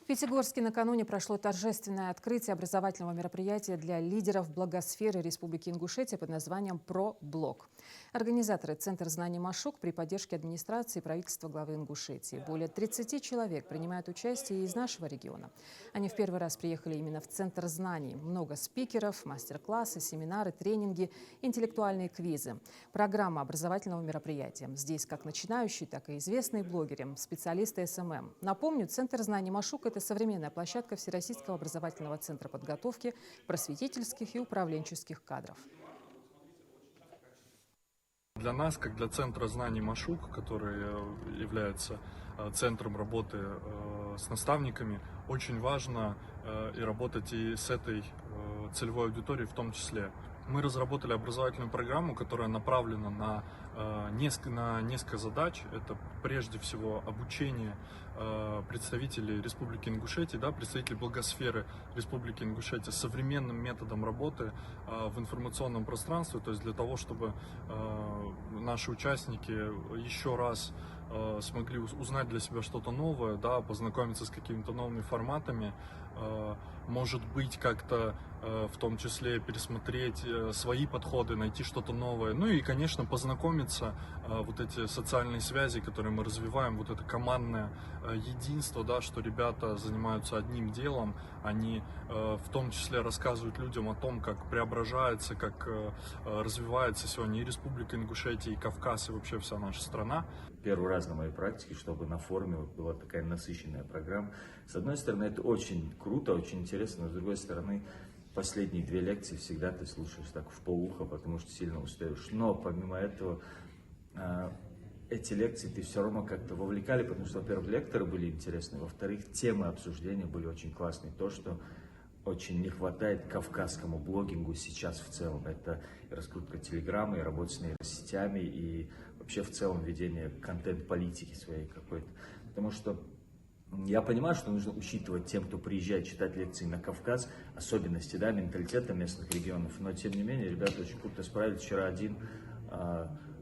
В Пятигорске накануне прошло торжественное открытие образовательного мероприятия для лидеров благосферы Республики Ингушетия под названием «Про-блок». Организаторы – Центр знаний Машук при поддержке администрации и правительства главы Ингушетии. Более 30 человек принимают участие из нашего региона. Они в первый раз приехали именно в Центр знаний. Много спикеров, мастер-классы, семинары, тренинги, интеллектуальные квизы. Программа образовательного мероприятия. Здесь как начинающие, так и известные блогеры, специалисты СММ. Напомню, Центр знаний Машук – это современная площадка Всероссийского образовательного центра подготовки просветительских и управленческих кадров. Для нас, как для Центра знаний Машук, который является центром работы с наставниками, очень важно и работать и с этой целевой аудиторией в том числе. Мы разработали образовательную программу, которая направлена на несколько задач. Это прежде всего обучение представителей Республики Ингушетия, представителей благосферы Республики Ингушетия современным методом работы в информационном пространстве, то есть для того, чтобы наши участники еще раз смогли узнать для себя что-то новое, познакомиться с какими-то новыми форматами, может быть, как-то в том числе пересмотреть свои подходы, найти что-то новое. Ну и, конечно, познакомиться, вот эти социальные связи, которые мы развиваем, вот это командное единство, что ребята занимаются одним делом, они в том числе рассказывают людям о том, как преображается, как развивается сегодня и Республика Ингушетия, и Кавказ, и вообще вся наша страна. Первый раз на моей практике, чтобы на форуме была такая насыщенная программа. С одной стороны, это очень круто, очень интересно, но с другой стороны, последние 2 лекции всегда ты слушаешь так в полуха, потому что сильно устаешь. Но помимо этого, эти лекции ты все равно как-то вовлекали, потому что, во-первых, лекторы были интересны, во-вторых, темы обсуждения были очень классные. То, что очень не хватает кавказскому блогингу сейчас в целом, это и раскрутка телеграммы, и работа с нейросетями, и вообще в целом ведение контент-политики своей какой-то. Потому что я понимаю, что нужно учитывать тем, кто приезжает читать лекции на Кавказ, особенности, менталитета местных регионов, но тем не менее, ребята очень круто справились. Вчера один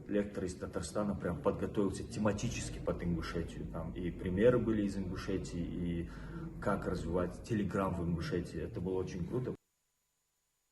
лектор из Татарстана прям подготовился тематически под Ингушетию. Там и примеры были из Ингушетии, и как развивать телеграм в Ингушетии. Это было очень круто.